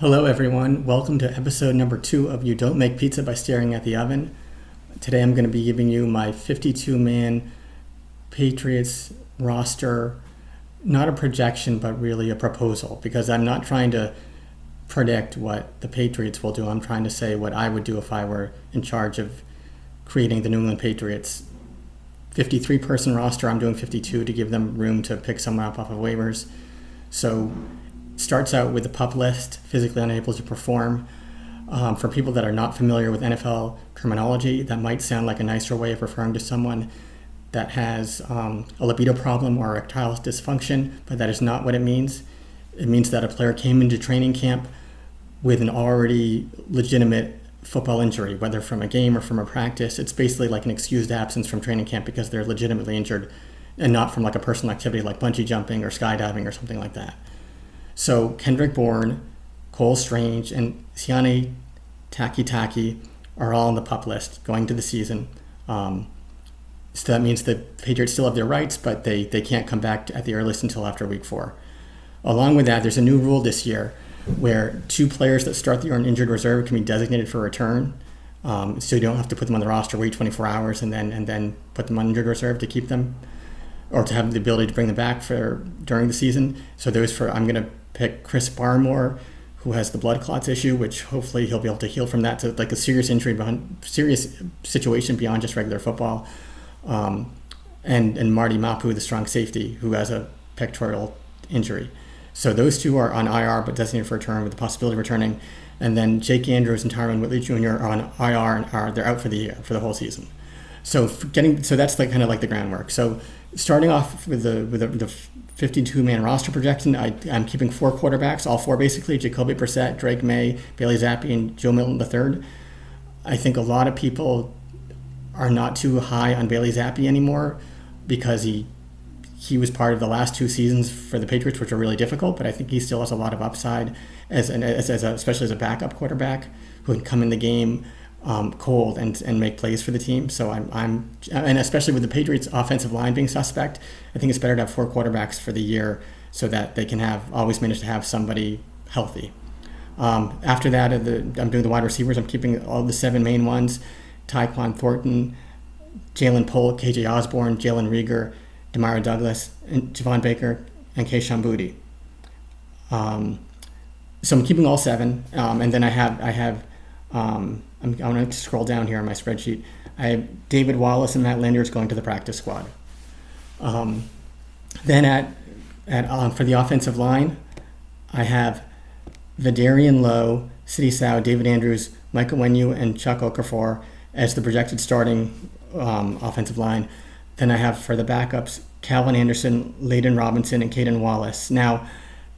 Hello everyone, welcome to episode number 2 of You Don't Make Pizza by Staring at the Oven. Today I'm going to be giving you my 52-man Patriots roster, not a projection but really a proposal, because I'm not trying to predict what the Patriots will do. I'm trying to say what I would do if I were in charge of creating the New England Patriots 53-person roster. I'm doing 52 to give them room to pick someone up off of waivers. So starts out with the PUP list, physically unable to perform. For people that are not familiar with NFL terminology, that might sound like a nicer way of referring to someone that has a libido problem or erectile dysfunction, but that is not what it means. It means that a player came into training camp with an already legitimate football injury, whether from a game or from a practice. It's basically like an excused absence from training camp because they're legitimately injured and not from like a personal activity like bungee jumping or skydiving or something like that. So Kendrick Bourne, Cole Strange, and Sione Takitaki are all on the PUP list going to the season. So that means the Patriots still have their rights, but they can't come back at the earliest until after week 4. Along with that, there's a new rule this year where 2 players that start the year on injured reserve can be designated for return. So you don't have to put them on the roster, wait 24 hours, and then put them on injured reserve to keep them, or to have the ability to bring them back for during the season. So I'm going to pick Chris Barmore, who has the blood clots issue, which hopefully he'll be able to heal from that to like a serious injury, serious situation beyond just regular football. And Marty Mapu, the strong safety, who has a pectoral injury. So those 2 are on IR but designated for return with the possibility of returning. And then Jake Andrews and Tyron Whitley Jr. are on IR and they're out for the whole season. So that's like kind of like the groundwork. So starting off with the 52-man roster projection, I'm keeping 4 quarterbacks, all 4 basically: Jacoby Brissett, Drake May, Bailey Zappi, and Joe Milton III. I think a lot of people are not too high on Bailey Zappi anymore because he was part of the last 2 seasons for the Patriots, which were really difficult, but I think he still has a lot of upside especially as a backup quarterback who can come in the game cold and make plays for the team. So and especially with the Patriots offensive line being suspect, I think it's better to have 4 quarterbacks for the year so that they can always manage to have somebody healthy. After that, I'm doing the wide receivers. I'm keeping all the 7 main ones: Tyquan Thornton, Jalen Polk, KJ Osborne, Jalen Rieger, Demario Douglas, and Javon Baker, and Kayshon Boutte. So I'm keeping all 7, and then I'm going to scroll down here on my spreadsheet. I have David Wallace and Matt Lanyards going to the practice squad. Then for the offensive line, I have Vidarian Lowe, Sidi Sow, David Andrews, Michael Wenyu, and Chuck Okafor as the projected starting offensive line. Then I have for the backups Calvin Anderson, Layden Robinson, and Caden Wallace. Now,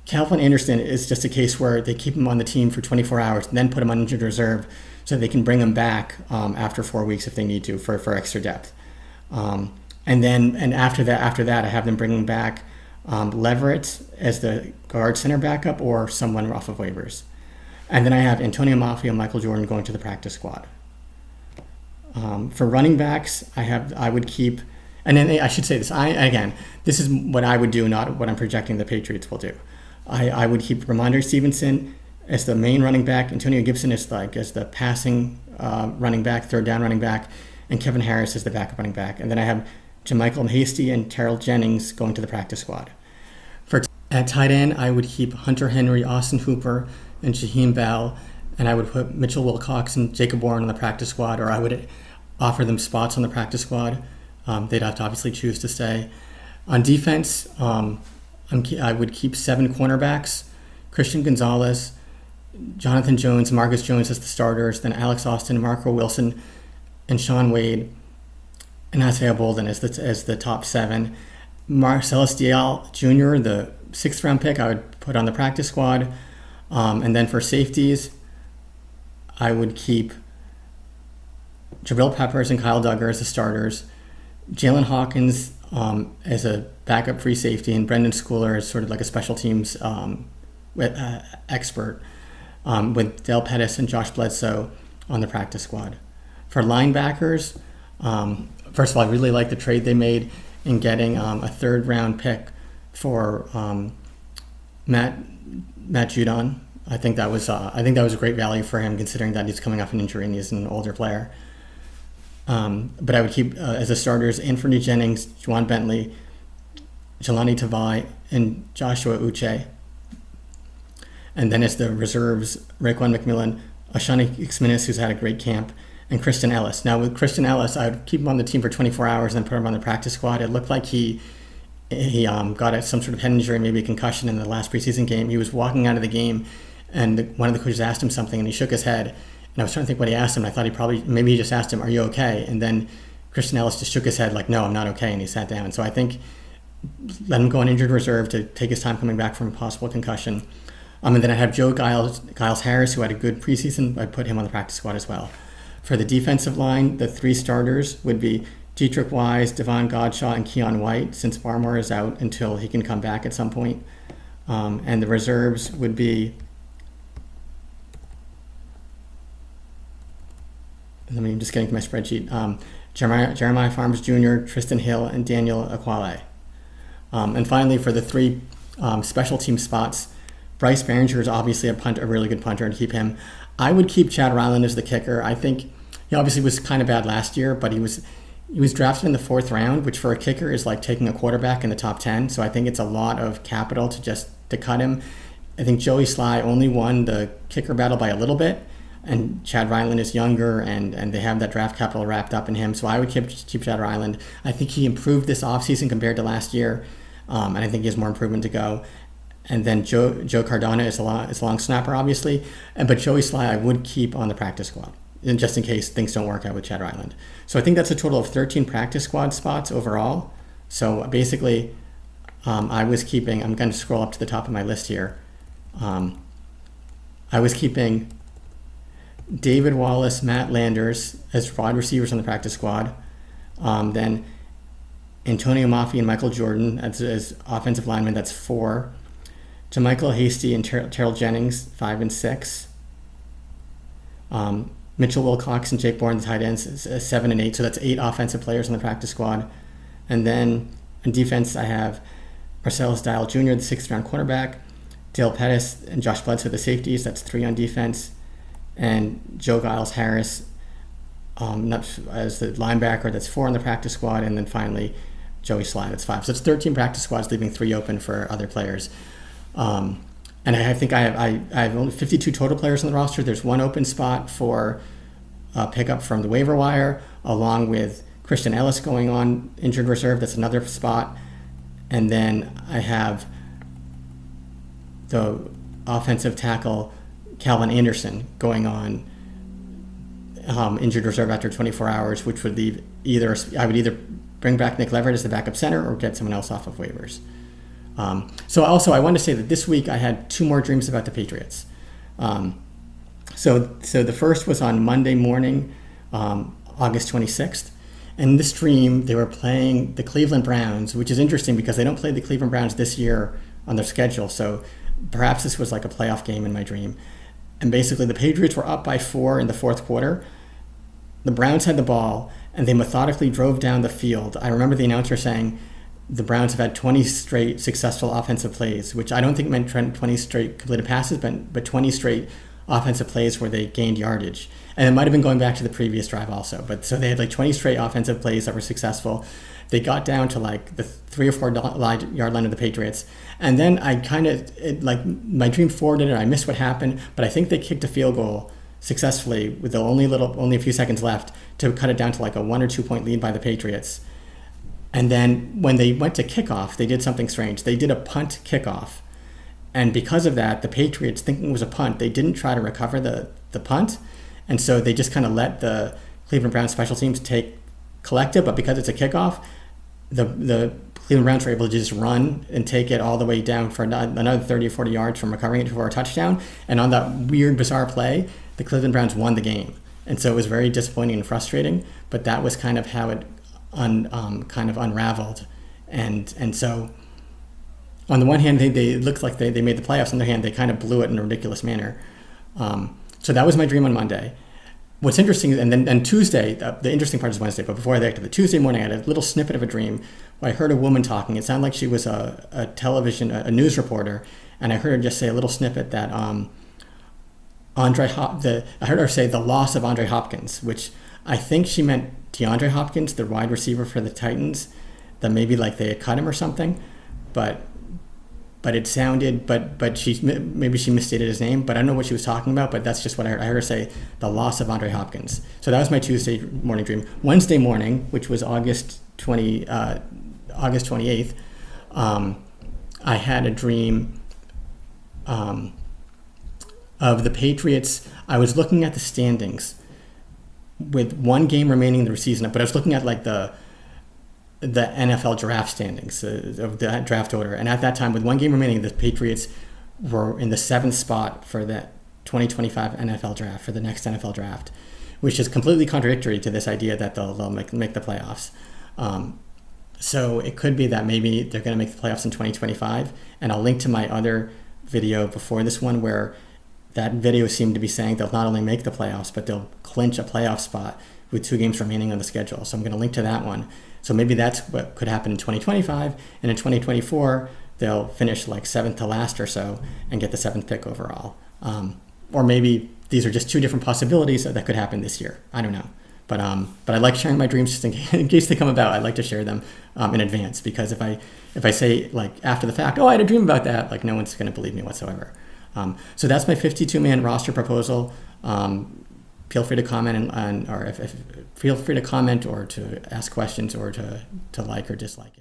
Calvin Anderson is just a case where they keep him on the team for 24 hours and then put him on injured reserve so they can bring him back after 4 weeks if they need to for extra depth. And after that, I have them bringing back Leverett as the guard center backup or someone off of waivers. And then I have Antonio Mafia and Michael Jordan going to the practice squad. For running backs, I would keep, and then I should say this, this is what I would do, not what I'm projecting the Patriots will do. I would keep Ramondre Stevenson as the main running back, Antonio Gibson as the passing running back, third down running back, and Kevin Harris as the backup running back. And then I have JaMychal Hasty and Terrell Jennings going to the practice squad. At tight end, I would keep Hunter Henry, Austin Hooper, and Shaheem Bell, and I would put Mitchell Wilcox and Jacob Bourne on the practice squad, or I would offer them spots on the practice squad. They'd have to obviously choose to stay. On defense, I would keep 7 cornerbacks: Christian Gonzalez, Jonathan Jones, Marcus Jones as the starters, then Alex Austin, Marco Wilson, and Sean Wade, and Isaiah Bolden as the top 7. Marcellus Dial Jr., the 6th round pick, I would put on the practice squad. And then for safeties, I would keep Jabril Peppers and Kyle Duggar as the starters, Jalen Hawkins as a backup free safety, and Brendan Schooler as sort of like a special teams expert, with Del Pettis and Josh Bledsoe on the practice squad. For linebackers, first of all, I really like the trade they made in getting a 3rd round pick for Matt Judon I think that was a great value for him, considering that he's coming off an injury and he's an older player. But I would keep as the starters Anthony Jennings, Juwan Bentley, Jelani Tavai, and Joshua Uche. And then as the reserves, Raekwon McMillan, Ashani Xminis, who's had a great camp, and Christian Ellis. Now with Christian Ellis, I would keep him on the team for 24 hours and then put him on the practice squad. It looked like he got some sort of head injury, maybe a concussion in the last preseason game. He was walking out of the game, and one of the coaches asked him something, and he shook his head. And I was trying to think what he asked him. And I thought maybe he just asked him, "Are you okay?" And then Christian Ellis just shook his head like, "No, I'm not okay," and he sat down. So I think let him go on injured reserve to take his time coming back from a possible concussion. And then I have Joe Giles Harris, who had a good preseason. I put him on the practice squad as well. For the defensive line, the three starters would be Dietrich Wise, Devon Godshaw, and Keon White, since Barmore is out until he can come back at some point. And the reserves would be, I'm just getting to my spreadsheet, Jeremiah Farms Jr., Tristan Hill, and Daniel Aquale. And finally, for the three special team spots, Bryce Behringer is obviously a really good punter, and keep him. I would keep Chad Ryland as the kicker. I think he obviously was kind of bad last year, but he was drafted in the 4th round, which for a kicker is like taking a quarterback in the top 10. So I think it's a lot of capital to cut him. I think Joey Sly only won the kicker battle by a little bit, and Chad Ryland is younger, and they have that draft capital wrapped up in him. So I would keep Chad Ryland. I think he improved this offseason compared to last year, and I think he has more improvement to go. And then Joe Cardona is a long snapper, obviously. But Joey Sly I would keep on the practice squad, and just in case things don't work out with Chad Ryland. So I think that's a total of 13 practice squad spots overall. So basically, I was keeping, I'm going to scroll up to the top of my list here. I was keeping David Wallace, Matt Landers as wide receivers on the practice squad. Then Antonio Maffei and Michael Jordan as offensive linemen, that's 4. JaMychal Hasty and Terrell Jennings, 5 and 6. Mitchell Wilcox and Jake Bourne, the tight ends, 7 and 8. So that's 8 offensive players on the practice squad. And then in defense, I have Marcellus Dial Jr., the 6th round quarterback, Dale Pettis and Josh Bledsoe, the safeties, that's 3 on defense, and Joe Giles Harris as the linebacker, that's 4 on the practice squad, and then finally Joey Sly, that's 5. So it's 13 practice squads, leaving 3 open for other players. And I think I have only 52 total players on the roster. There's 1 open spot for pickup from the waiver wire, along with Christian Ellis going on injured reserve. That's another spot. And then I have the offensive tackle Calvin Anderson going on injured reserve after 24 hours, which would leave I would either bring back Nick Leverett as the backup center or get someone else off of waivers. So also, I want to say that this week I had 2 more dreams about the Patriots. So the first was on Monday morning, August 26th. And in this dream, they were playing the Cleveland Browns, which is interesting because they don't play the Cleveland Browns this year on their schedule. So perhaps this was like a playoff game in my dream. And basically, the Patriots were up by 4 in the 4th quarter. The Browns had the ball, and they methodically drove down the field. I remember the announcer saying, the Browns have had 20 straight successful offensive plays, which I don't think meant 20 straight completed passes, but 20 straight offensive plays where they gained yardage. And it might have been going back to the previous drive also. But so they had like 20 straight offensive plays that were successful. They got down to like the 3 or 4 yard line of the Patriots. And then I my dream forwarded and I missed what happened, but I think they kicked a field goal successfully with only a few seconds left to cut it down to like a 1 or 2 point lead by the Patriots. And then when they went to kickoff, they did something strange. They did a punt kickoff. And because of that, the Patriots, thinking it was a punt, they didn't try to recover the punt. And so they just kind of let the Cleveland Browns special teams collect it. But because it's a kickoff, the Cleveland Browns were able to just run and take it all the way down for another 30 or 40 yards from recovering it for a touchdown. And on that weird, bizarre play, the Cleveland Browns won the game. And so it was very disappointing and frustrating. But that was kind of how it kind of unraveled, and so on the one hand they looked like they made the playoffs. On the other hand, they kind of blew it in a ridiculous manner. So that was my dream on Monday. What's interesting, and Tuesday, the interesting part is Wednesday, but before I get to the Tuesday morning, I had a little snippet of a dream where I heard a woman talking. It sounded like she was a news reporter, and I heard her just say a little snippet that I heard her say the loss of Andre Hopkins, which I think she meant DeAndre Hopkins, the wide receiver for the Titans, that maybe like they had cut him or something, but it sounded, but maybe she misstated his name, but I don't know what she was talking about, but that's just what I heard. I heard her say the loss of Andre Hopkins. So that was my Tuesday morning dream. Wednesday morning, which was August 28th, I had a dream of the Patriots. I was looking at the standings with one game remaining in the season, but I was looking at like the NFL draft standings of the draft order. And at that time, with one game remaining, the Patriots were in the 7th spot for the 2025 NFL draft, for the next NFL draft, which is completely contradictory to this idea that they'll make the playoffs. So it could be that maybe they're going to make the playoffs in 2025. And I'll link to my other video before this one where that video seemed to be saying they'll not only make the playoffs, but they'll clinch a playoff spot with 2 games remaining on the schedule. So I'm going to link to that one. So maybe that's what could happen in 2025. And in 2024, they'll finish like 7th to last or so and get the 7th pick overall. Or maybe these are just 2 different possibilities that could happen this year. I don't know. But I like sharing my dreams just in case they come about. I like to share them in advance, because if I say like after the fact, oh, I had a dream about that, like no one's going to believe me whatsoever. So that's my 52-man roster proposal. Feel free to comment feel free to comment or to ask questions or to like or dislike it.